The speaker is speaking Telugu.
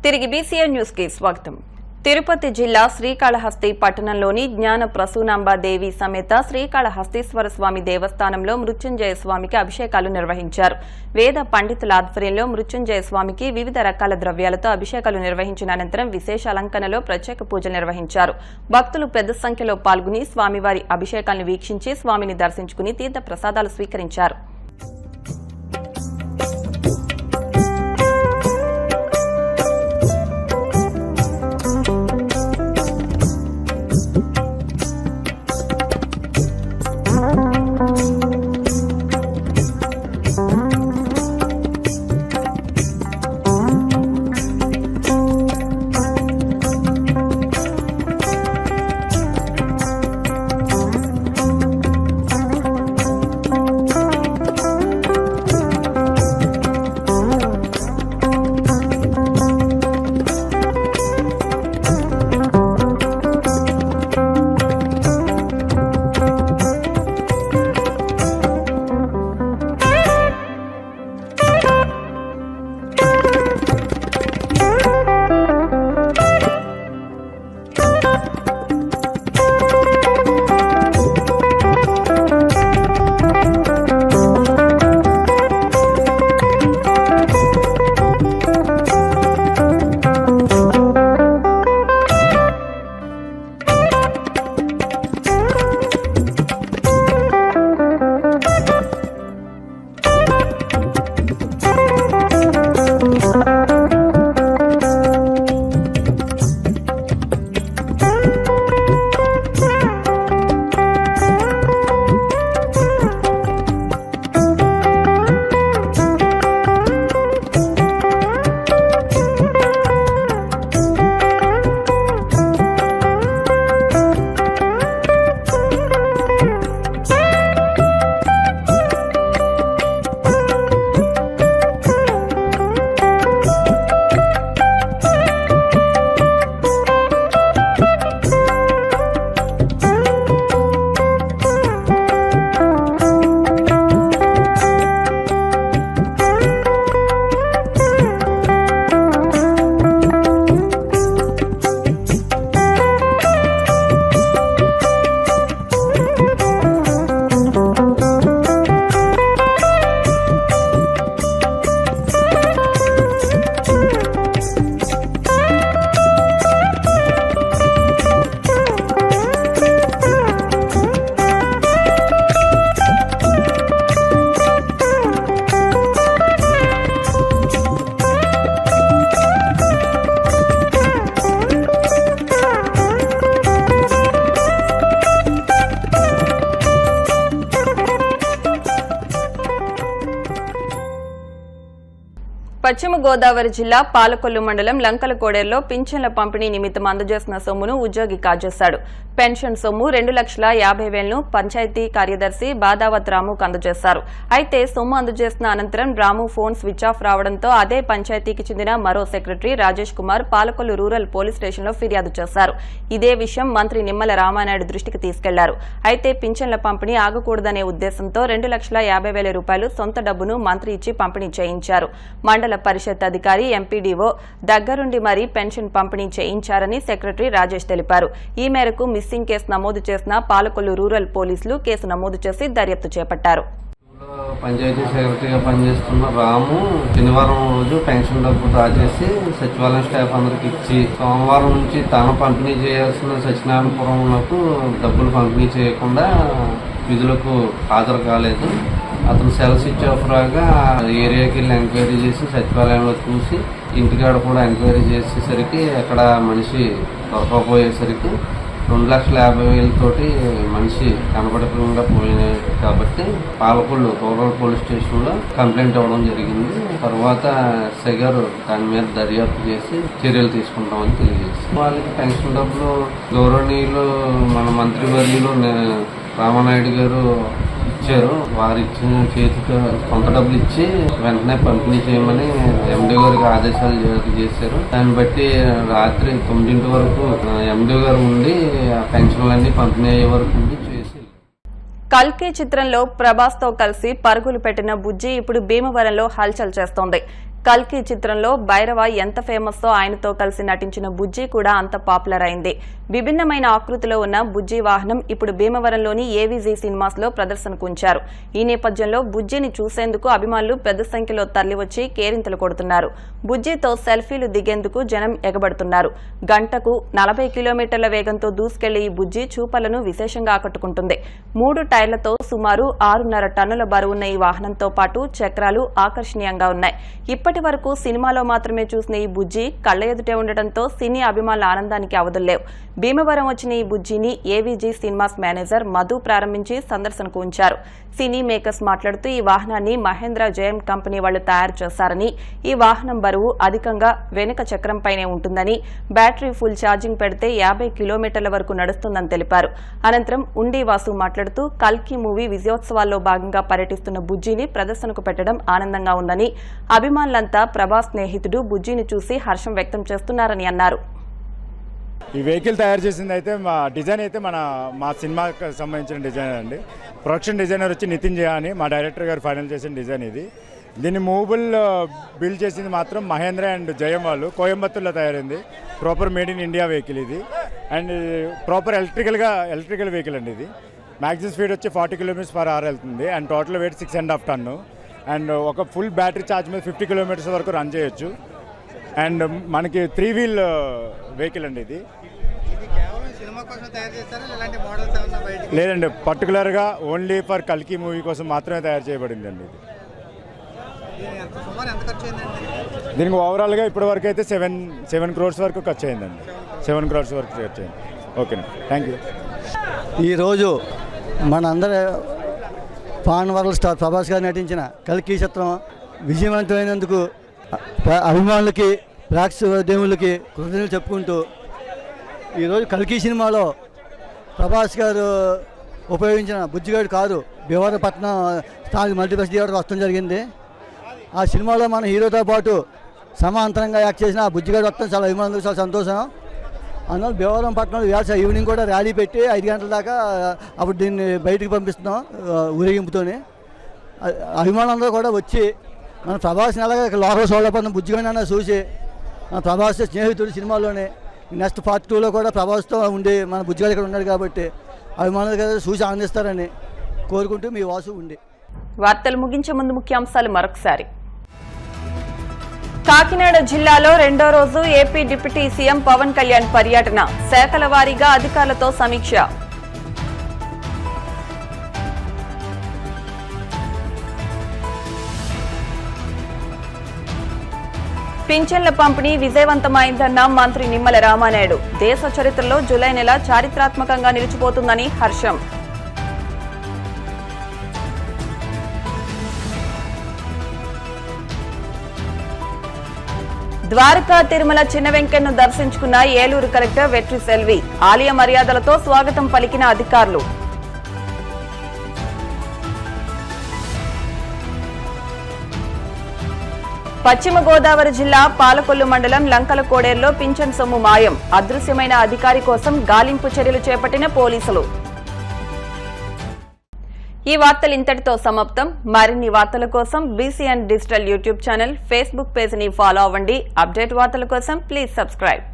తిరిగి బీసీఎన్ న్యూస్ కి స్వాగతం. తిరుపతి జిల్లా శ్రీకాళహస్తి పట్టణంలోని జ్ఞాన ప్రసూనాంబాదేవి సమేత శ్రీకాళహస్తీశ్వర స్వామి దేవస్థానంలో మృత్యుంజయ స్వామికి అభిషేకాలు నిర్వహించారు. వేద పండితుల ఆధ్వర్యంలో మృత్యుంజయ స్వామికి వివిధ రకాల ద్రవ్యాలతో అభిషేకాలు నిర్వహించిన అనంతరం విశేష అలంకరణలో ప్రత్యేక పూజలు నిర్వహించారు. భక్తులు పెద్ద సంఖ్యలో పాల్గొని స్వామివారి అభిషేకాలను వీక్షించి స్వామిని దర్శించుకుని తీర్థ ప్రసాదాలు స్వీకరించారు. పశ్చిమ గోదావరి జిల్లా పాలకొల్లు మండలం లంకలకోడేరులో పింఛన్ల పంపిణీ నిమిత్తం అందజేసిన సొమ్మును ఉద్యోగి కాజేశాడు. పెన్షన్ సొమ్ము 2,50,000ను పంచాయతీ కార్యదర్శి బాదావత్ రాముకు అందజేశారు. అయితే సొమ్ము అందజేసిన అనంతరం రాము ఫోన్ స్విచ్ ఆఫ్ రావడంతో అదే పంచాయతీకి చెందిన మరో secretary Rajesh Kumar Palakollu rural police స్టేషన్లో ఫిర్యాదు చేశారు. ఇదే విషయం మంత్రి నిమ్మల రామానాయుడు దృష్టికి తీసుకెళ్లారు. అయితే పింఛన్ల పంపిణీ ఆగకూడదనే ఉద్దేశంతో 2,50,000 రూపాయలు సొంత డబ్బును మంత్రి ఇచ్చి పంపిణీ చేయించారు. మండల పరిషత్ అధికారి ఎంపీడీఓ దగ్గరుండి మరీ పెన్షన్ పంపిణీ చేయించారని సెక్రటరీ రాజేష్ తెలిపారు. ఈ మేరకు మిస్సింగ్ కేసు నమోదు చేసిన పాలకొల్లు రూరల్ పోలీసులు కేసు నమోదు చేసి దర్యాప్తు చేపట్టారు. పంచాయతీ సెక్రటరీగా పనిచేస్తున్న రాము శనివారం రోజు పెన్షన్ డబ్బు డ్రా చేసి సచివాలయం స్టాఫ్ అందరికి ఇచ్చి సోమవారం నుంచి తాను పంపిణీ చేయాల్సిన సత్యనారాయణపురంకు డబ్బులు పంపిణీ చేయకుండా విధులకు హాజరు కాలేదు. అతను సెల్ స్విచ్ ఆఫ్ రాగా ఏరియాకి వెళ్ళి ఎంక్వైరీ చేసి సచివాలయంలో చూసి ఇంటికాడ కూడా ఎంక్వైరీ చేసేసరికి అక్కడ మనిషి దొరకకపోయేసరికి 2,50,000 తోటి మనిషి కనపడకుండా పోయినాయి కాబట్టి పాలకొల్లు రూరల్ పోలీస్ స్టేషన్లో కంప్లైంట్ ఇవ్వడం జరిగింది. తర్వాత ఎస్ఐ గారు దాని మీద దర్యాప్తు చేసి చర్యలు తీసుకుంటామని తెలియజేస్తారు. వాళ్ళకి పెన్షన్ డబ్బులు గౌరవనీయులు మన మంత్రివర్యులు రామానాయుడు గారు ఇచ్చారు. వారు ఇచ్చిన చేతికి కొంత డబ్బులు ఇచ్చి వెంటనే పంపిణీ చేయమని ఎండీ గారికి ఆదేశాలు జారీ చేశారు. దాన్ని బట్టి రాత్రి 9 వరకు ఎండీ గారు ఉండి ఆ పెన్షన్లన్నీ పంపిణీ అయ్యే వరకు ఉండి చేసి. కల్కి చిత్రంలో ప్రభాస్ తో కలిసి పరుగులు పెట్టిన బుజ్జి ఇప్పుడు భీమవరంలో హల్చల్ చేస్తోంది. కల్కి చిత్రంలో భైరవ ఎంత ఫేమస్తో ఆయనతో కలిసి నటించిన బుజ్జి కూడా అంత పాపులర్ అయింది. విభిన్నమైన ఆకృతిలో ఉన్న బుజ్జి వాహనం ఇప్పుడు భీమవరంలోని ఏవీజీ సినిమాస్ లో ప్రదర్శనకు ఉంచారు. ఈ నేపథ్యంలో బుజ్జిని చూసేందుకు అభిమానులు పెద్ద సంఖ్యలో తరలివచ్చి కేరింతలు కొడుతున్నారు. బుజ్జితో సెల్ఫీలు దిగేందుకు జనం ఎగబడుతున్నారు. గంటకు 40 కిలోమీటర్ల వేగంతో దూసుకెళ్లే ఈ బుజ్జి చూపలను విశేషంగా ఆకట్టుకుంటుంది. 3 టైర్లతో సుమారు 6.5 టన్నుల బరువున్న ఈ వాహనంతో పాటు చక్రాలు ఆకర్షణీయంగా ఉన్నాయి. ఇప్పటి వరకు సినిమాలో మాత్రమే చూసిన ఈ బుజ్జి కళ్ల ఎదుటే ఉండటంతో సినీ అభిమానుల ఆనందానికి అవధుల్లేవు. భీమవరం వచ్చిన ఈ బుజ్జిని ఏవీజీ సినిమాస్ మేనేజర్ మధు ప్రారంభించి సందర్శనకు ఉంచారు. సినీ మేకర్స్ మాట్లాడుతూ ఈ వాహనాన్ని మహేంద్ర జయం కంపెనీ వాళ్లు తయారు చేశారని, ఈ వాహనం బరువు అధికంగా వెనుక చక్రంపైనే ఉంటుందని, బ్యాటరీ ఫుల్ ఛార్జింగ్ పెడితే 50 కిలోమీటర్ల వరకు నడుస్తుందని తెలిపారు. అనంతరం ఉండి వాసు మాట్లాడుతూ కల్కి మూవీ విజయోత్సవాల్లో భాగంగా పర్యటిస్తున్న బుజ్జిని ప్రదర్శనకు పెట్టడం ఆనందంగా ఉందని, అభిమానులంతా ప్రభాస్ స్నేహితుడు బుజ్జిని చూసి హర్షం వ్యక్తం చేస్తున్నారని అన్నారు. ఈ వెహికల్ తయారు చేసింది అయితే మా డిజైన్ అయితే మా సినిమాకి సంబంధించిన డిజైన్ అండి. ప్రొడక్షన్ డిజైనర్ వచ్చి నితిన్ జయా అని మా డైరెక్టర్ గారు ఫైనల్ చేసిన డిజైన్ ఇది. దీన్ని మూవబుల్ బిల్డ్ చేసింది మాత్రం మహేంద్ర అండ్ జయం వాళ్ళు. కోయంబత్తూర్లో తయారైంది. Proper made in India vehicle ఇది. అండ్ ప్రాపర్ ఎలక్ట్రికల్ వెహికల్ అండి ఇది. మ్యాక్సిమం స్పీడ్ వచ్చి 40 km/h వెళ్తుంది. And total weight 6.5 ton. And ఒక ఫుల్ బ్యాటరీ ఛార్జ్ మీద 50 kilometers వరకు రన్ చేయొచ్చు. అండ్ మనకి 3 wheel వెహికల్ అండి ఇది. లేదండి, పర్టికులర్గా ఓన్లీ ఫర్ కల్కి మూవీ కోసం మాత్రమే తయారు చేయబడింది అండి ఇది. దీనికి ఓవరాల్గా ఇప్పటి వరకు అయితే 7 crores వరకు ఖర్చు అయిందండి. 7 crores వరకు ఖర్చు అయింది. ఓకేనండి, థ్యాంక్ యూ. ఈరోజు మనందరి పాన్ వరల్డ్ స్టార్ ప్రభాస్ గారు నటించిన కల్కి చిత్రం విజయవంతమైనందుకు అభిమానులకి, ప్రేక్షకులకి కృతజ్ఞతలు చెప్పుకుంటూ, ఈరోజు కల్కి సినిమాలో ప్రభాస్ గారు ఉపయోగించిన బుజ్జిగాడు కారు భీమవరపట్నం స్థానిక మల్టీప్లెక్స్ థియేటర్ వస్తడం జరిగింది. ఆ సినిమాలో మన హీరోతో పాటు సమాంతరంగా యాక్ట్ చేసిన ఆ బుజ్జిగాడు వస్తాం చాలా అభిమానులకు చాలా సంతోషం. అందువల్ల భీమవరం పట్టణంలో వేస ఈవినింగ్ కూడా ర్యాలీ పెట్టి 5 గంటల దాకా అప్పుడు దీన్ని బయటికి పంపిస్తున్నాం ఊరేగింపుతోని. అభిమానులందరూ కూడా వచ్చి మన ప్రభాస్ని అలాగే లోకల్ సోళ్ళపడిన బుజ్జిగాడిని చూసి మన ప్రభాస్ స్నేహితుడు సినిమాలోనే నెక్స్ట్ పార్ట్ 2లో కూడా ప్రభాస్తో ఉండి మన బుజ్జిగాడు ఇక్కడ ఉన్నాడు కాబట్టి అభిమానులు చూసి ఆనందిస్తారని కోరుకుంటూ మీ వాసు ఉండి. వార్తలు ముగించే ముందు ముఖ్యాంశాలు మరొకసారి. కాకినాడ జిల్లాలో 2వ రోజు AP deputy CM Pawan Kalyan పర్యటన, శాఖల వారీగా అధికారులతో సమీక్ష. పింఛన్ల పంపిణీ విజయవంతమైందన్న మంత్రి నిమ్మల రామానాయుడు. దేశ చరిత్రలో జూలై నెల చారిత్రాత్మకంగా నిలిచిపోతుందని హర్షం. ద్వారకా తిరుమల చిన్న వెంకన్నను దర్శించుకున్న ఏలూరు కలెక్టర్ వెట్రి సెల్వి. ఆలయ మర్యాదలతో స్వాగతం పలికిన అధికారులు. పశ్చిమ గోదావరి జిల్లా పాలకొల్లు మండలం లంకల కోడేరులో పింఛన్ సొమ్ము మాయం. అదృశ్యమైన అధికారి కోసం గాలింపు చర్యలు చేపట్టిన పోలీసులు. ఈ వార్తలు ఇంతటితో సమాప్తం. మరిన్ని వార్తల కోసం BCN digital YouTube channel, Facebook page ని ఫాలో అవ్వండి. అప్డేట్ వార్తల కోసం ప్లీజ్ సబ్స్క్రైబ్.